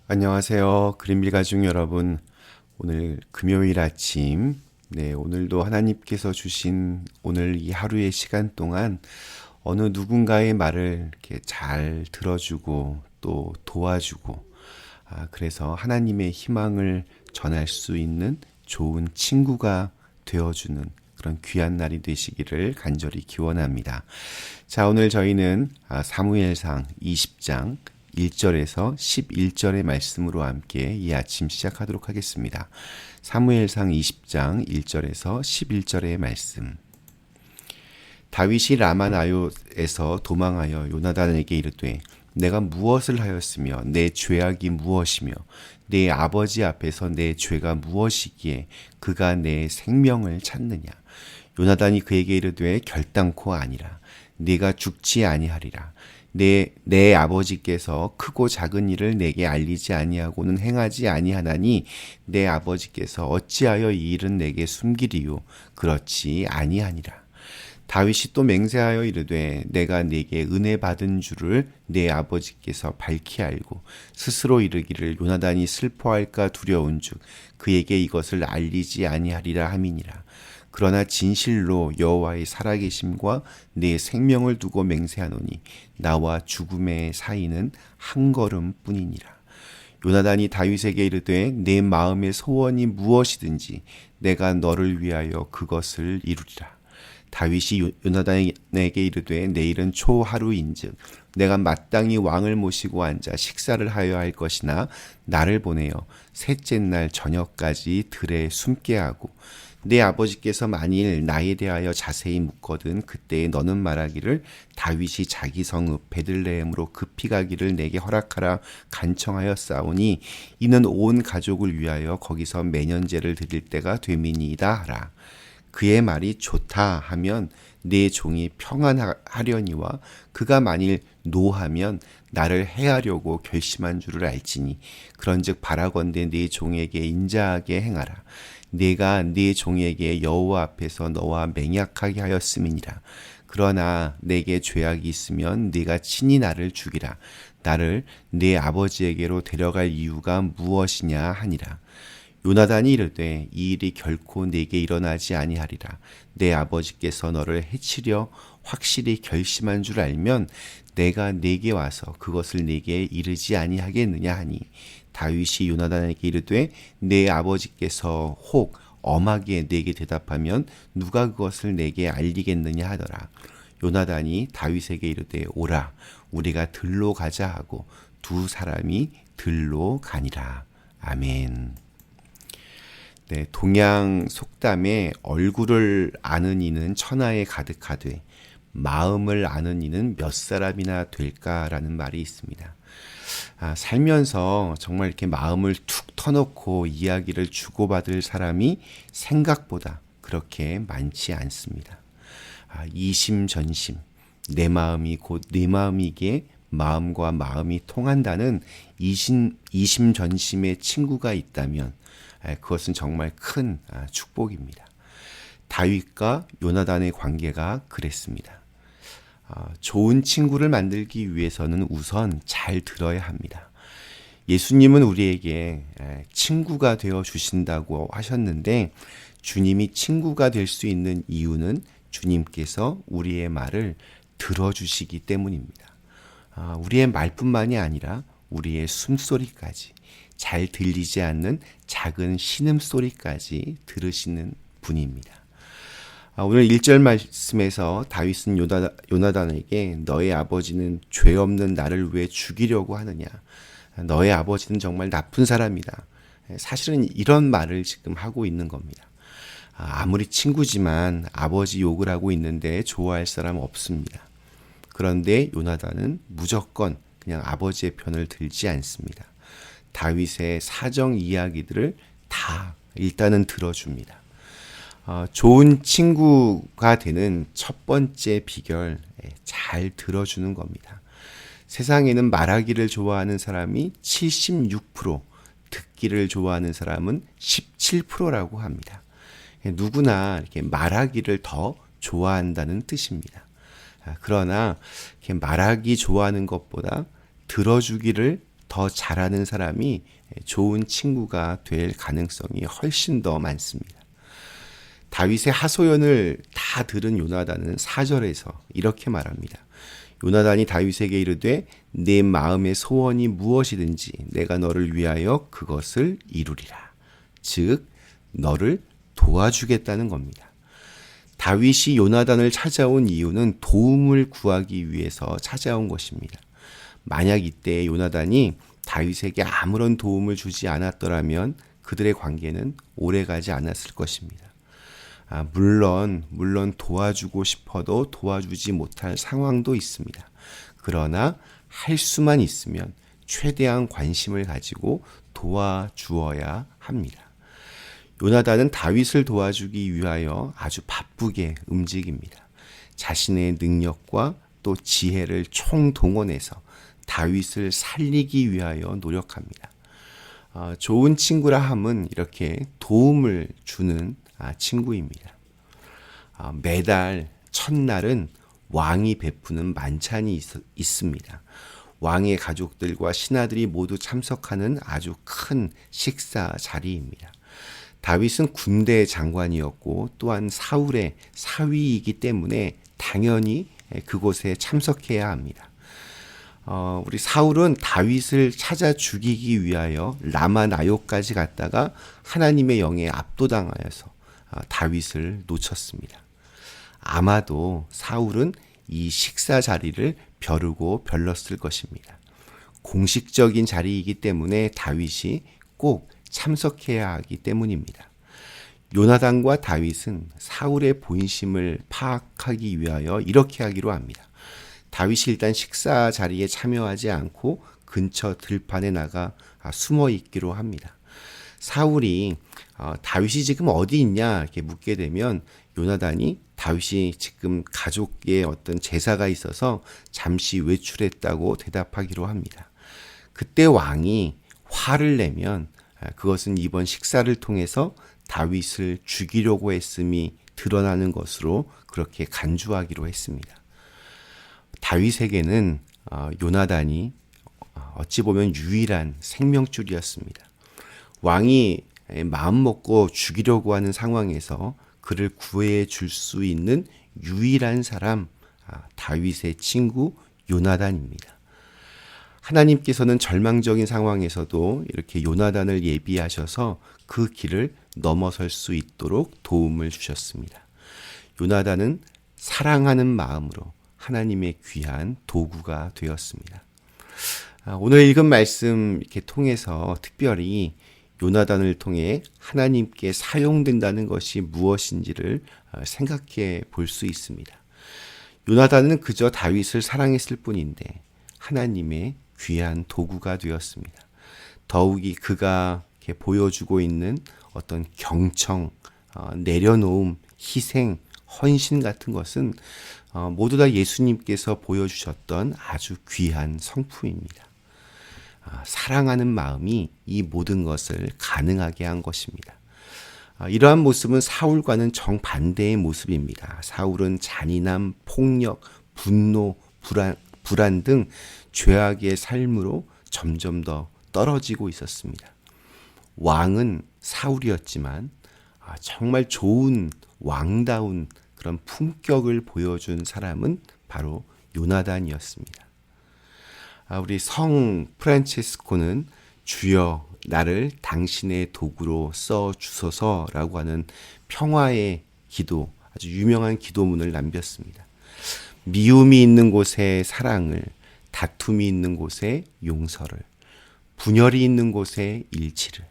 안녕하세요. 그린빌 가족 여러분. 오늘 금요일 아침, 오늘도 하나님께서 주신 오늘 이 하루의 시간 동안 어느 누군가의 말을 이렇게 잘 들어주고 또 도와주고, 그래서 하나님의 희망을 전할 수 있는 좋은 친구가 되어주는 그런 귀한 날이 되시기를 간절히 기원합니다. 자, 오늘 저희는 사무엘상 20장 1절에서 11절의 말씀으로 함께 이 아침 시작하도록 하겠습니다. 사무엘상 20장 1절에서 11절의 말씀. 다윗이 라마나요에서 도망하여 요나단에게 이르되 내가 무엇을 하였으며 내 죄악이 무엇이며 내 아버지 앞에서 내 죄가 무엇이기에 그가 내 생명을 찾느냐. 요나단이 그에게 이르되 결단코 아니라 네가 죽지 아니하리라. 내 아버지께서 크고 작은 일을 내게 알리지 아니하고는 행하지 아니하나니 내 아버지께서 어찌하여 이 일은 내게 숨기리요. 그렇지 아니하니라. 다윗이 또 맹세하여 이르되 내가 네게 은혜 받은 줄을 내 아버지께서 밝히 알고 스스로 이르기를 요나단이 슬퍼할까 두려운즉 그에게 이것을 알리지 아니하리라 함이니라. 그러나 진실로 여호와의 살아계심과 내 생명을 두고 맹세하노니 나와 죽음의 사이는 한 걸음뿐이니라. 요나단이 다윗에게 이르되 내 마음의 소원이 무엇이든지 내가 너를 위하여 그것을 이루리라. 다윗이 요나단에게 이르되 내일은 초하루인즉 내가 마땅히 왕을 모시고 앉아 식사를 하여야 할 것이나 나를 보내어 셋째 날 저녁까지 들에 숨게 하고 내 아버지께서 만일 나에 대하여 자세히 묻거든 그때에 너는 말하기를 다윗이 자기 성읍 베들레헴으로 급히 가기를 내게 허락하라 간청하였사오니 이는 온 가족을 위하여 거기서 매년제를 드릴 때가 됨이니이다 하라. 그의 말이 좋다 하면 내 종이 평안하려니와 그가 만일 노하면 나를 해하려고 결심한 줄을 알지니 그런즉 바라건대 내 종에게 인자하게 행하라. 내가 네 종에게 여호와 앞에서 너와 맹약하게 하였음이니라. 그러나 내게 죄악이 있으면 네가 친히 나를 죽이라. 나를 네 아버지에게로 데려갈 이유가 무엇이냐 하니라. 요나단이 이르되 이 일이 결코 내게 일어나지 아니하리라. 내 아버지께서 너를 해치려 확실히 결심한 줄 알면 내가 네게 와서 그것을 네게 이르지 아니하겠느냐 하니 다윗이 요나단에게 이르되 내 아버지께서 혹 엄하게 네게 대답하면 누가 그것을 내게 알리겠느냐 하더라. 요나단이 다윗에게 이르되 오라 우리가 들로 가자 하고 두 사람이 들로 가니라. 아멘. 네, 동양 속담에 얼굴을 아는 이는 천하에 가득하되 마음을 아는 이는 몇 사람이나 될까라는 말이 있습니다. 살면서 정말 이렇게 마음을 툭 터놓고 이야기를 주고받을 사람이 생각보다 그렇게 많지 않습니다. 이심전심, 내 마음이 곧 네 마음이기에 마음과 마음이 통한다는 이심전심의 친구가 있다면 그것은 정말 큰 축복입니다. 다윗과 요나단의 관계가 그랬습니다. 좋은 친구를 만들기 위해서는 우선 잘 들어야 합니다. 예수님은 우리에게 친구가 되어 주신다고 하셨는데 주님이 친구가 될 수 있는 이유는 주님께서 우리의 말을 들어주시기 때문입니다. 우리의 말뿐만이 아니라 우리의 숨소리까지 잘 들리지 않는 작은 신음소리까지 들으시는 분입니다. 오늘 1절 말씀에서 다윗은 요나단에게 너의 아버지는 죄 없는 나를 왜 죽이려고 하느냐. 너의 아버지는 정말 나쁜 사람이다. 사실은 이런 말을 지금 하고 있는 겁니다. 아무리 친구지만 아버지 욕을 하고 있는데 좋아할 사람 없습니다. 그런데 요나단은 무조건 그냥 아버지의 편을 들지 않습니다. 다윗의 사정 이야기들을 다 일단은 들어줍니다. 좋은 친구가 되는 첫 번째 비결, 잘 들어주는 겁니다. 세상에는 말하기를 좋아하는 사람이 76%, 듣기를 좋아하는 사람은 17%라고 합니다. 누구나 이렇게 말하기를 더 좋아한다는 뜻입니다. 그러나 이렇게 말하기 좋아하는 것보다 들어주기를 더 더 잘하는 사람이 좋은 친구가 될 가능성이 훨씬 더 많습니다. 다윗의 하소연을 다 들은 요나단은 4절에서 이렇게 말합니다. 요나단이 다윗에게 이르되 내 마음의 소원이 무엇이든지 내가 너를 위하여 그것을 이루리라. 즉 너를 도와주겠다는 겁니다. 다윗이 요나단을 찾아온 이유는 도움을 구하기 위해서 찾아온 것입니다. 만약 이때 요나단이 다윗에게 아무런 도움을 주지 않았더라면 그들의 관계는 오래가지 않았을 것입니다. 물론 도와주고 싶어도 도와주지 못할 상황도 있습니다. 그러나 할 수만 있으면 최대한 관심을 가지고 도와주어야 합니다. 요나단은 다윗을 도와주기 위하여 아주 바쁘게 움직입니다. 자신의 능력과 또 지혜를 총동원해서 다윗을 살리기 위하여 노력합니다. 좋은 친구라 함은 이렇게 도움을 주는 친구입니다. 매달 첫날은 왕이 베푸는 만찬이 있습니다. 왕의 가족들과 신하들이 모두 참석하는 아주 큰 식사 자리입니다. 다윗은 군대 장관이었고 또한 사울의 사위이기 때문에 당연히 그곳에 참석해야 합니다. 우리 사울은 다윗을 찾아 죽이기 위하여 라마 나요까지 갔다가 하나님의 영에 압도당하여서 다윗을 놓쳤습니다. 아마도 사울은 이 식사 자리를 벼르고 별렀을 것입니다. 공식적인 자리이기 때문에 다윗이 꼭 참석해야 하기 때문입니다. 요나단과 다윗은 사울의 본심을 파악하기 위하여 이렇게 하기로 합니다. 다윗이 일단 식사 자리에 참여하지 않고 근처 들판에 나가 숨어 있기로 합니다. 사울이 다윗이 지금 어디 있냐 이렇게 묻게 되면 요나단이 다윗이 지금 가족의 어떤 제사가 있어서 잠시 외출했다고 대답하기로 합니다. 그때 왕이 화를 내면 그것은 이번 식사를 통해서 다윗을 죽이려고 했음이 드러나는 것으로 그렇게 간주하기로 했습니다. 다윗에게는 요나단이 어찌 보면 유일한 생명줄이었습니다. 왕이 마음 먹고 죽이려고 하는 상황에서 그를 구해 줄 수 있는 유일한 사람, 다윗의 친구 요나단입니다. 하나님께서는 절망적인 상황에서도 이렇게 요나단을 예비하셔서 그 길을 넘어설 수 있도록 도움을 주셨습니다. 요나단은 사랑하는 마음으로 하나님의 귀한 도구가 되었습니다. 오늘 읽은 말씀 이렇게 통해서 특별히 요나단을 통해 하나님께 사용된다는 것이 무엇인지를 생각해 볼 수 있습니다. 요나단은 그저 다윗을 사랑했을 뿐인데 하나님의 귀한 도구가 되었습니다. 더욱이 그가 이렇게 보여주고 있는 어떤 경청, 내려놓음, 희생, 헌신 같은 것은 모두 다 예수님께서 보여주셨던 아주 귀한 성품입니다. 사랑하는 마음이 이 모든 것을 가능하게 한 것입니다. 이러한 모습은 사울과는 정반대의 모습입니다. 사울은 잔인함, 폭력, 분노, 불안 등 죄악의 삶으로 점점 더 떨어지고 있었습니다. 왕은 사울이었지만 정말 좋은 왕다운 그런 품격을 보여준 사람은 바로 요나단이었습니다. 우리 성 프란체스코는 주여 나를 당신의 도구로 써 주소서라고 하는 평화의 기도, 아주 유명한 기도문을 남겼습니다. 미움이 있는 곳에 사랑을, 다툼이 있는 곳에 용서를, 분열이 있는 곳에 일치를,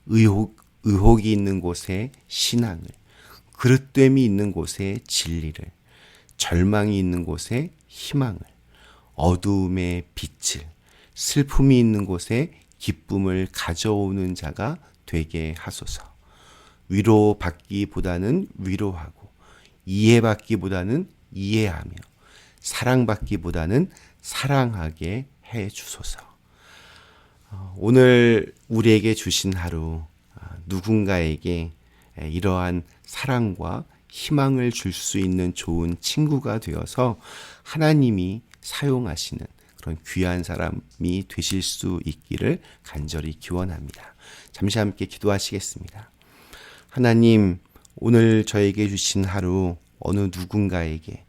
의혹이 있는 곳에 신앙을, 그릇됨이 있는 곳에 진리를, 절망이 있는 곳에 희망을, 어두움에 빛을, 슬픔이 있는 곳에 기쁨을 가져오는 자가 되게 하소서. 위로받기보다는 위로하고, 이해받기보다는 이해하며, 사랑받기보다는 사랑하게 해 주소서. 오늘 우리에게 주신 하루, 누군가에게 이러한 사랑과 희망을 줄 수 있는 좋은 친구가 되어서 하나님이 사용하시는 그런 귀한 사람이 되실 수 있기를 간절히 기원합니다. 잠시 함께 기도하시겠습니다. 하나님, 오늘 저에게 주신 하루 어느 누군가에게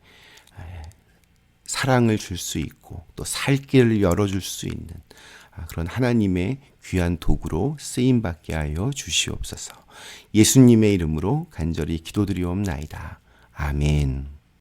사랑을 줄 수 있고 또 살 길을 열어줄 수 있는 그런 하나님의 귀한 도구로 쓰임받게 하여 주시옵소서. 예수님의 이름으로 간절히 기도드리옵나이다. 아멘.